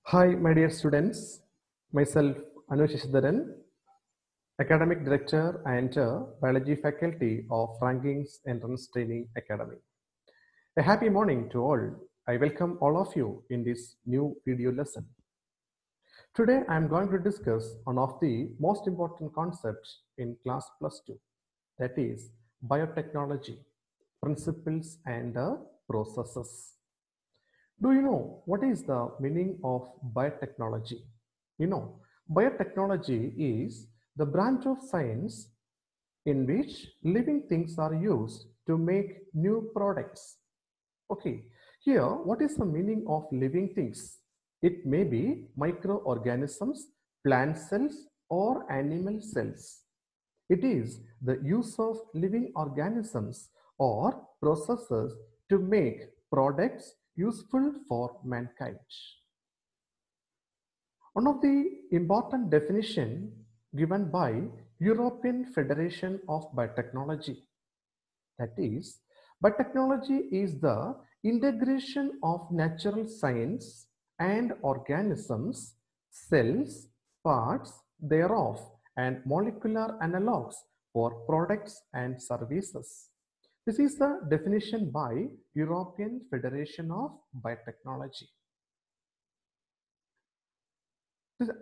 Hi, my dear students. Myself, Anush Shidharan, Academic Director and Biology Faculty of Rankings Entrance Training Academy. A happy morning to all. I welcome all of you in this new video lesson. Today, I am going to discuss one of the most important concepts in class plus 2, that is biotechnology, principles and processes. Do you know what is the meaning of biotechnology? You know, biotechnology is the branch of science in which living things are used to make new products. Okay, here, what is the meaning of living things? It may be microorganisms, plant cells, or animal cells. It is the use of living organisms or processes to make products useful for mankind. One of the important definition given by European Federation of Biotechnology, that is, biotechnology is the integration of natural science and organisms, cells, parts thereof, and molecular analogues for products and services. This is the definition by European Federation of Biotechnology.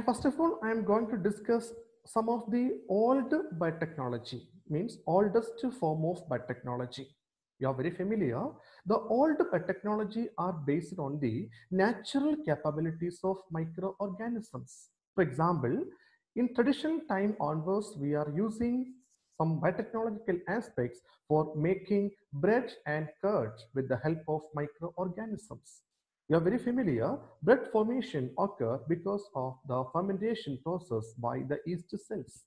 First of all, I am going to discuss some of the old biotechnology, means oldest form of biotechnology. You are very familiar. The old biotechnology are based on the natural capabilities of microorganisms. For example, in traditional time onwards, we are using some biotechnological aspects for making bread and curd with the help of microorganisms. You are very familiar. Bread formation occur because of the fermentation process by the yeast cells.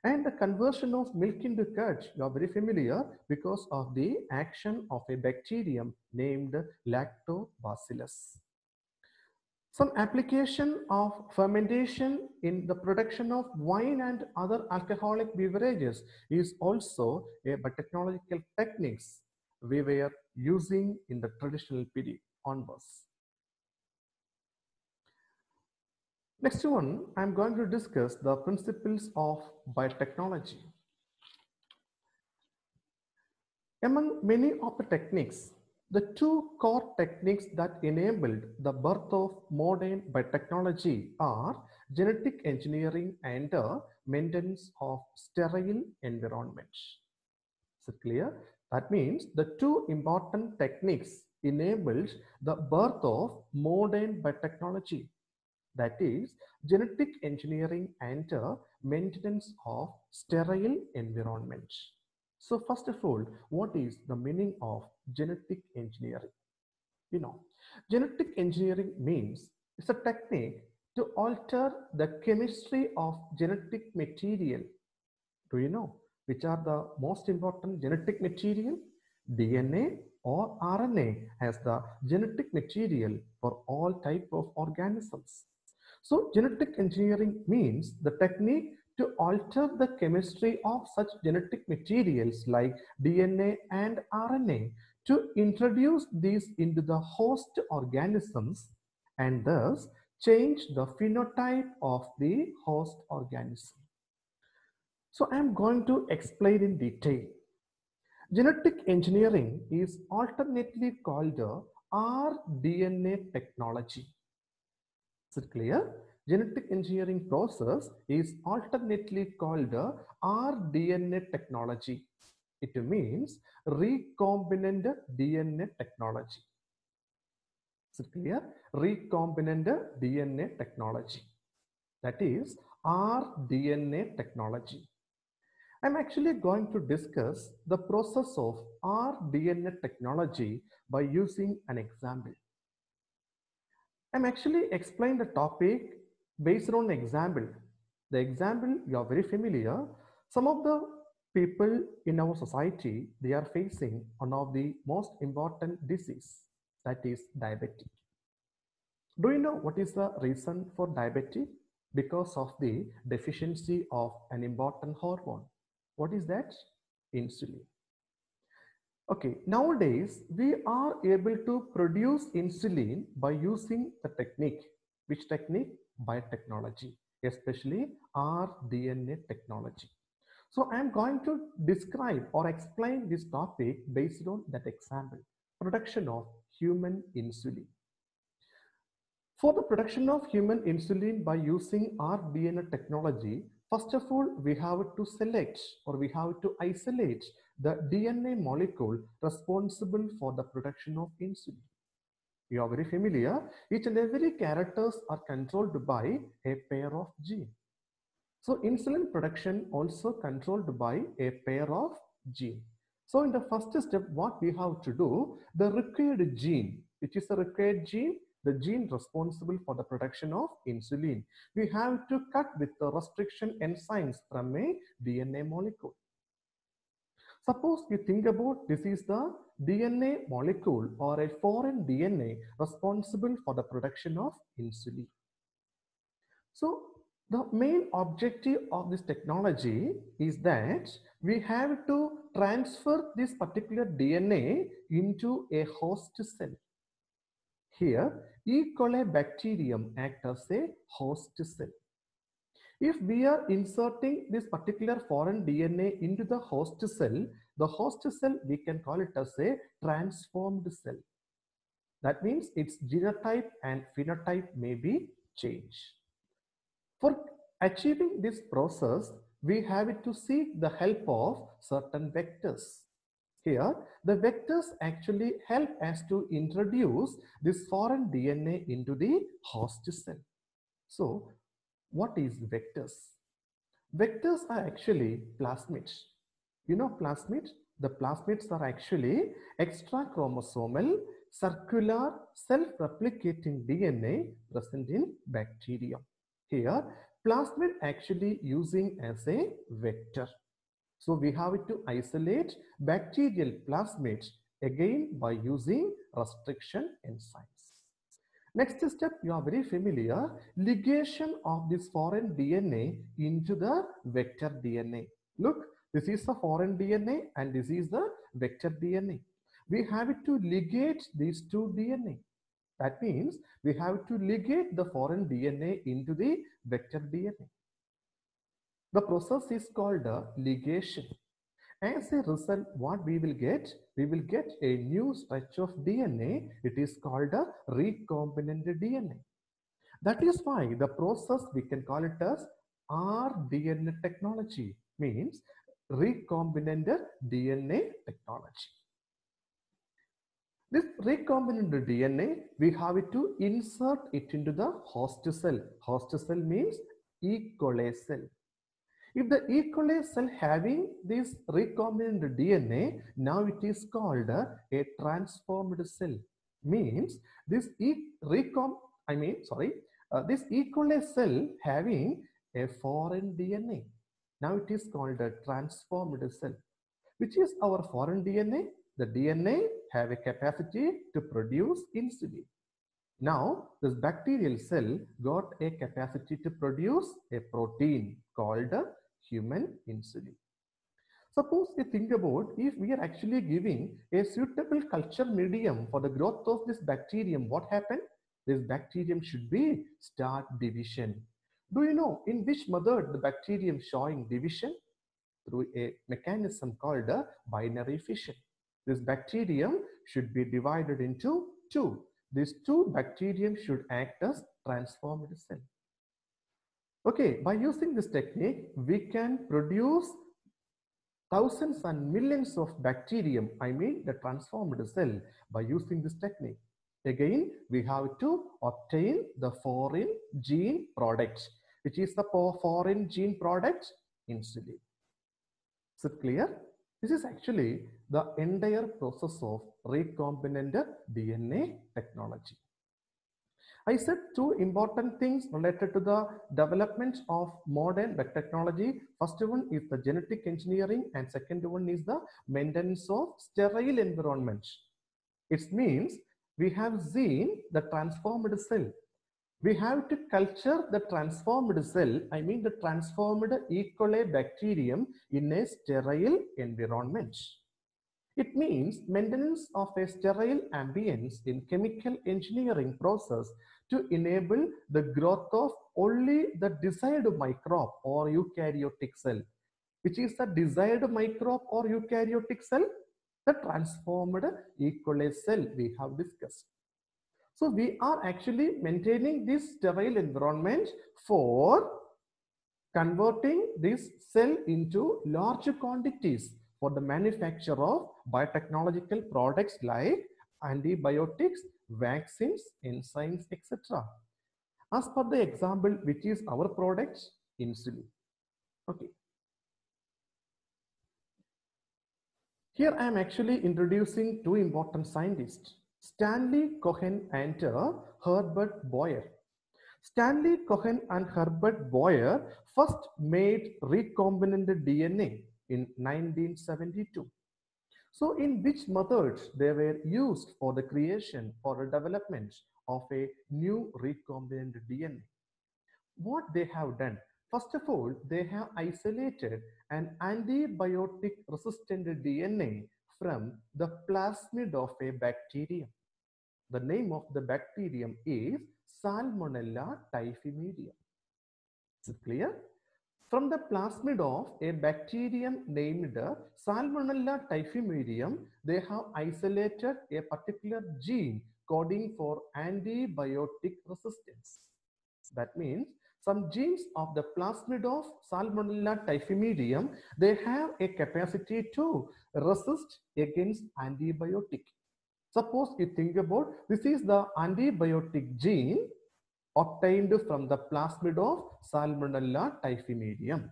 And the conversion of milk into curd, you are very familiar because of the action of a bacterium named lactobacillus. Some application of fermentation in the production of wine and other alcoholic beverages is also a biotechnological techniques we were using in the traditional period onwards. Next one, I'm going to discuss the principles of biotechnology. Among many of the techniques, the two core techniques that enabled the birth of modern biotechnology are genetic engineering and maintenance of sterile environments. Is it clear? That means the two important techniques enabled the birth of modern biotechnology, that is genetic engineering and maintenance of sterile environments. So first of all, what is the meaning of genetic engineering? You know, genetic engineering means it's a technique to alter the chemistry of genetic material. Do you know which are the most important genetic material? DNA or RNA as the genetic material for all type of organisms. So genetic engineering means the technique to alter the chemistry of such genetic materials like DNA and RNA to introduce these into the host organisms and thus change the phenotype of the host organism. So I am going to explain in detail. Genetic engineering is alternately called rDNA technology. Is it clear? Genetic engineering process is alternately called rDNA technology. It means recombinant DNA technology. Is it clear? Recombinant DNA technology. That is rDNA technology. I'm actually going to discuss the process of rDNA technology by using an example. I'm actually explaining the topic based on an example. The example you are very familiar. Some of the people in our society, they are facing one of the most important disease, that is diabetes. Do you know what is the reason for diabetes? Because of the deficiency of an important hormone. What is that? Insulin. Okay, nowadays we are able to produce insulin by using the technique. Which technique? Biotechnology, especially rDNA technology. So I am going to describe or explain this topic based on that example, production of human insulin. For the production of human insulin by using rDNA technology, first of all, we have to select or we have to isolate the DNA molecule responsible for the production of insulin. You are very familiar. Each and every characters are controlled by a pair of genes. So insulin production also controlled by a pair of gene. So in the first step, what we have to do, the required gene, which is a required gene, the gene responsible for the production of insulin, we have to cut with the restriction enzymes from a DNA molecule. Suppose you think about this is the DNA molecule or a foreign DNA responsible for the production of insulin. So the main objective of this technology is that we have to transfer this particular DNA into a host cell. Here, E. coli bacterium acts as a host cell. If we are inserting this particular foreign DNA into the host cell we can call it as a transformed cell. That means its genotype and phenotype may be changed. For achieving this process, we have to seek the help of certain vectors. Here, the vectors actually help us to introduce this foreign DNA into the host cell. So, what is vectors? Vectors are actually plasmids. You know plasmids? The plasmids are actually extra chromosomal, circular, self-replicating DNA present in bacteria. Here, plasmid actually using as a vector. So we have to isolate bacterial plasmids again by using restriction enzymes. Next step, you are very familiar, ligation of this foreign DNA into the vector DNA. Look, this is the foreign DNA and this is the vector DNA. We have to ligate these two DNA. That means we have to ligate the foreign DNA into the vector DNA. The process is called ligation. As a result, what we will get? We will get a new stretch of DNA. It is called a recombinant DNA. That is why the process we can call it as rDNA technology, means recombinant DNA technology. This recombinant DNA, we have to insert it into the host cell. Host cell means E. coli cell. If the E. coli cell having this recombinant DNA, now it is called a transformed cell. Means this this E. coli cell having a foreign DNA. Now it is called a transformed cell. Which is our foreign DNA? The DNA have a capacity to produce insulin. Now, this bacterial cell got a capacity to produce a protein called human insulin. Suppose you think about if we are actually giving a suitable culture medium for the growth of this bacterium, what happened? This bacterium should be start division. Do you know in which method the bacterium showing division? Through a mechanism called a binary fission. This bacterium should be divided into two. These two bacterium should act as transformed cell. Okay, by using this technique, we can produce thousands and millions of bacterium, the transformed cell, by using this technique. Again, we have to obtain the foreign gene product, which is the foreign gene product, insulin. Is it clear? This is actually the entire process of recombinant DNA technology. I said two important things related to the development of modern biotechnology. First one is the genetic engineering and second one is the maintenance of sterile environment. It means we have seen the transformed cell. We have to culture the transformed cell, the transformed E. coli bacterium in a sterile environment. It means maintenance of a sterile ambience in chemical engineering process to enable the growth of only the desired microbe or eukaryotic cell. Which is the desired microbe or eukaryotic cell? The transformed E. coli cell we have discussed. So we are actually maintaining this sterile environment for converting this cell into large quantities for the manufacture of biotechnological products like antibiotics, vaccines, enzymes, etc. As per the example, which is our product, insulin. Okay. Here I am actually introducing two important scientists, Stanley Cohen and Herbert Boyer. Stanley Cohen and Herbert Boyer first made recombinant DNA in 1972. So in which methods they were used for the creation or the development of a new recombinant DNA? What they have done? First of all, they have isolated an antibiotic resistant DNA from the plasmid of a bacterium. The name of the bacterium is Salmonella typhimurium. Is it clear? From the plasmid of a bacterium named Salmonella typhimurium, they have isolated a particular gene coding for antibiotic resistance. That means some genes of the plasmid of Salmonella typhimurium, they have a capacity to resist against antibiotic. Suppose you think about, this is the antibiotic gene obtained from the plasmid of Salmonella typhimurium.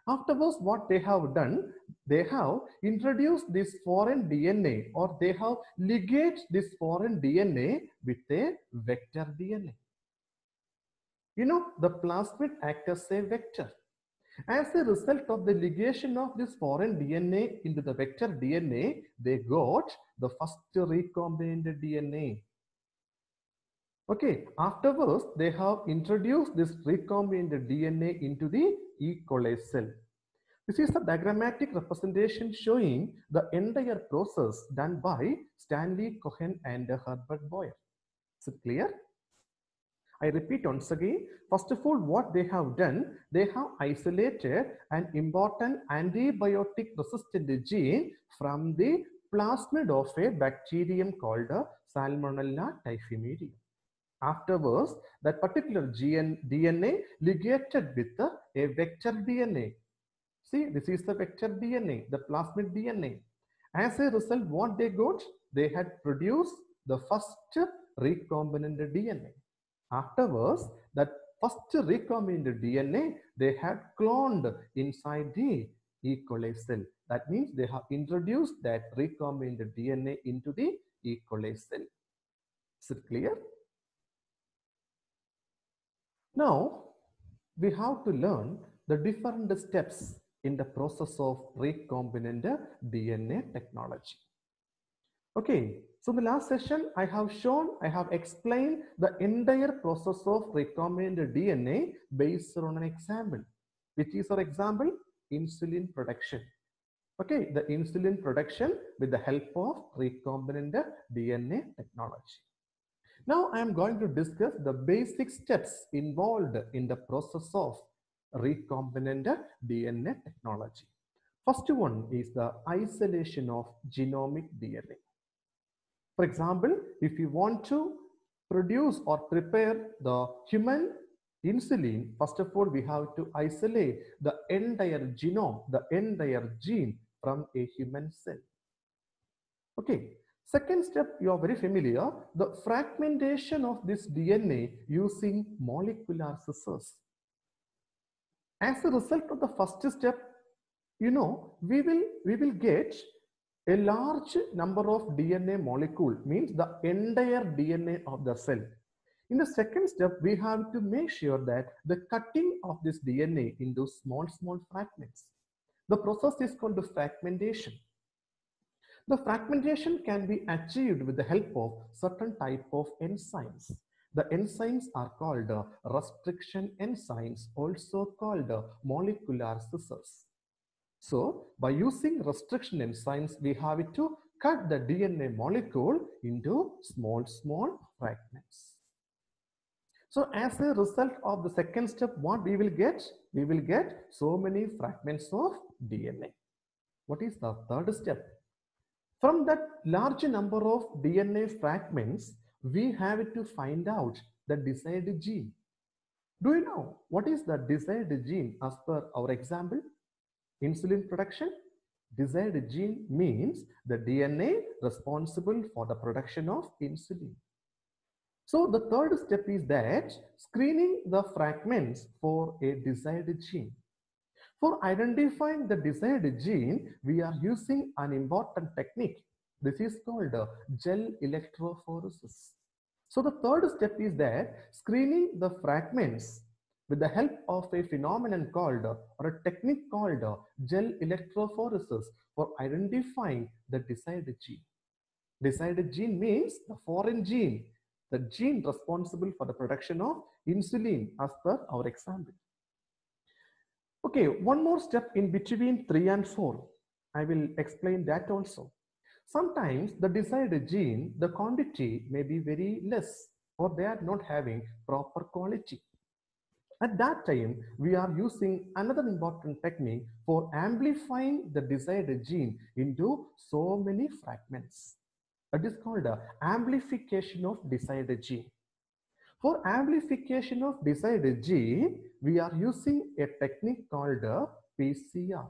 Afterwards, what they have done, they have introduced this foreign DNA, or they have ligated this foreign DNA with a vector DNA. You know, the plasmid acts as a vector. As a result of the ligation of this foreign DNA into the vector DNA, they got the first recombinant DNA. Okay, afterwards, they have introduced this recombinant DNA into the E. coli cell. This is a diagrammatic representation showing the entire process done by Stanley Cohen and Herbert Boyer. Is it clear? I repeat once again, first of all, what they have done, they have isolated an important antibiotic resistant gene from the plasmid of a bacterium called Salmonella typhimurium. Afterwards, that particular DNA ligated with a vector DNA. See, this is the vector DNA, the plasmid DNA. As a result, what they got? They had produced the first recombinant DNA. Afterwards, that first recombinant DNA, they had cloned inside the E. coli cell. That means they have introduced that recombinant DNA into the E. coli cell. Is it clear? Now, we have to learn the different steps in the process of recombinant DNA technology. Okay, so in the last session, I have explained the entire process of recombinant DNA based on an example, which is, for example, insulin production. Okay, the insulin production with the help of recombinant DNA technology. Now I am going to discuss the basic steps involved in the process of recombinant DNA technology. First one is the isolation of genomic DNA. For example, if you want to produce or prepare the human insulin, first of all, we have to isolate the entire genome, the entire gene from a human cell. Okay. Second step, you are very familiar, the fragmentation of this DNA using molecular scissors. As a result of the first step, you know, we will get a large number of DNA molecule, means the entire DNA of the cell. In the second step, we have to make sure that the cutting of this DNA into small fragments. The process is called the fragmentation. The fragmentation can be achieved with the help of certain type of enzymes. The enzymes are called restriction enzymes, also called molecular scissors. So, by using restriction enzymes, we have to cut the DNA molecule into small fragments. So as a result of the second step, what we will get? We will get so many fragments of DNA. What is the third step? From that large number of DNA fragments, we have to find out the desired gene. Do you know what is the desired gene as per our example? Insulin production. Desired gene means the DNA responsible for the production of insulin. So the third step is that screening the fragments for a desired gene. For identifying the desired gene, we are using an important technique. This is called gel electrophoresis. So the third step is that screening the fragments with the help of a phenomenon called or a technique called gel electrophoresis for identifying the desired gene. Desired gene means the foreign gene, the gene responsible for the production of insulin as per our example. Okay, one more step in between 3 and 4. I will explain that also. Sometimes the desired gene, the quantity may be very less or they are not having proper quality. At that time, we are using another important technique for amplifying the desired gene into so many fragments. It is called amplification of desired gene. For amplification of desired gene, we are using a technique called PCR.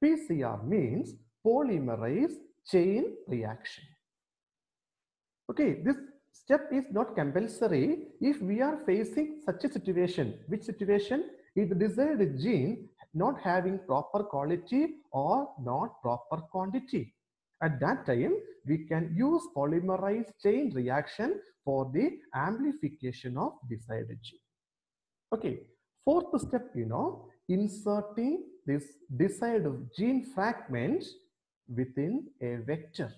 PCR means polymerase chain reaction. Okay, this step is not compulsory if we are facing such a situation. Which situation? If the desired gene not having proper quality or not proper quantity. At that time, we can use polymerase chain reaction for the amplification of desired gene. Okay, fourth step, inserting this desired gene fragment within a vector.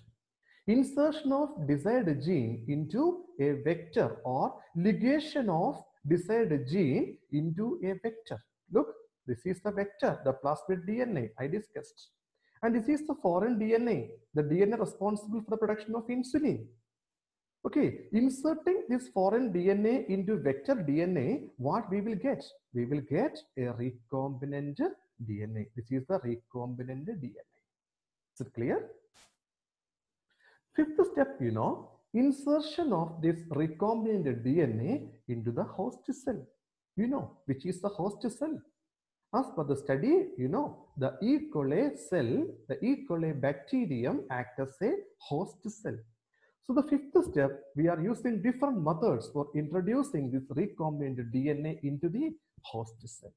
Insertion of desired gene into a vector or ligation of desired gene into a vector. Look, this is the vector, the plasmid DNA I discussed. And this is the foreign DNA, the DNA responsible for the production of insulin. Okay, inserting this foreign DNA into vector DNA, what we will get? We will get a recombinant DNA. This is the recombinant DNA. Is it clear? Fifth step, insertion of this recombinant DNA into the host cell. Which is the host cell? As per the study, the E. coli cell, the E. coli bacterium act as a host cell. So the fifth step, we are using different methods for introducing this recombinant DNA into the host cell.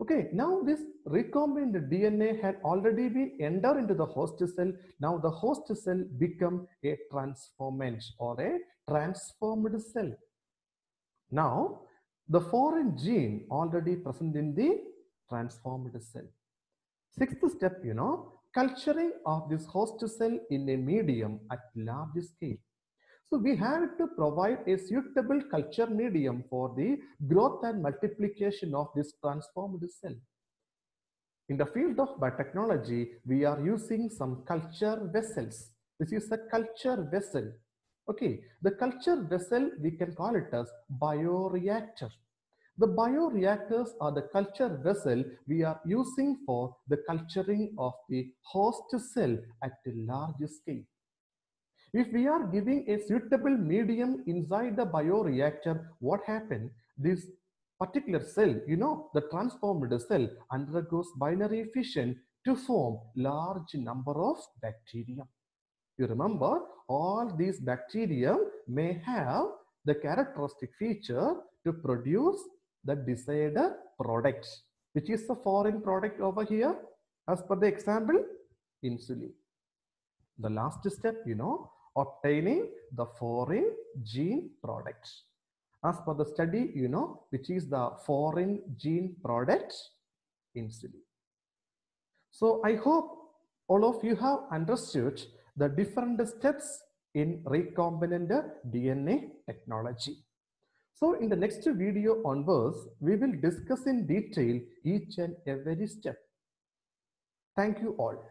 Okay, now this recombinant DNA had already been entered into the host cell. Now the host cell become a transformant or a transformed cell. Now the foreign gene already present in the transformed cell. Sixth step, culturing of this host cell in a medium at large scale. So we have to provide a suitable culture medium for the growth and multiplication of this transformed cell. In the field of biotechnology, we are using some culture vessels. This is a culture vessel. Okay, the culture vessel, we can call it as bioreactor. The bioreactors are the culture vessel we are using for the culturing of the host cell at a large scale. If we are giving a suitable medium inside the bioreactor, what happens? This particular cell, the transformed cell undergoes binary fission to form large number of bacteria. You remember, all these bacteria may have the characteristic feature to produce the desired product. Which is the foreign product over here? As per the example, insulin. The last step, obtaining the foreign gene product. As per the study, which is the foreign gene product, insulin. So I hope all of you have understood the different steps in recombinant DNA technology. So in the next video onwards, we will discuss in detail each and every step. Thank you all.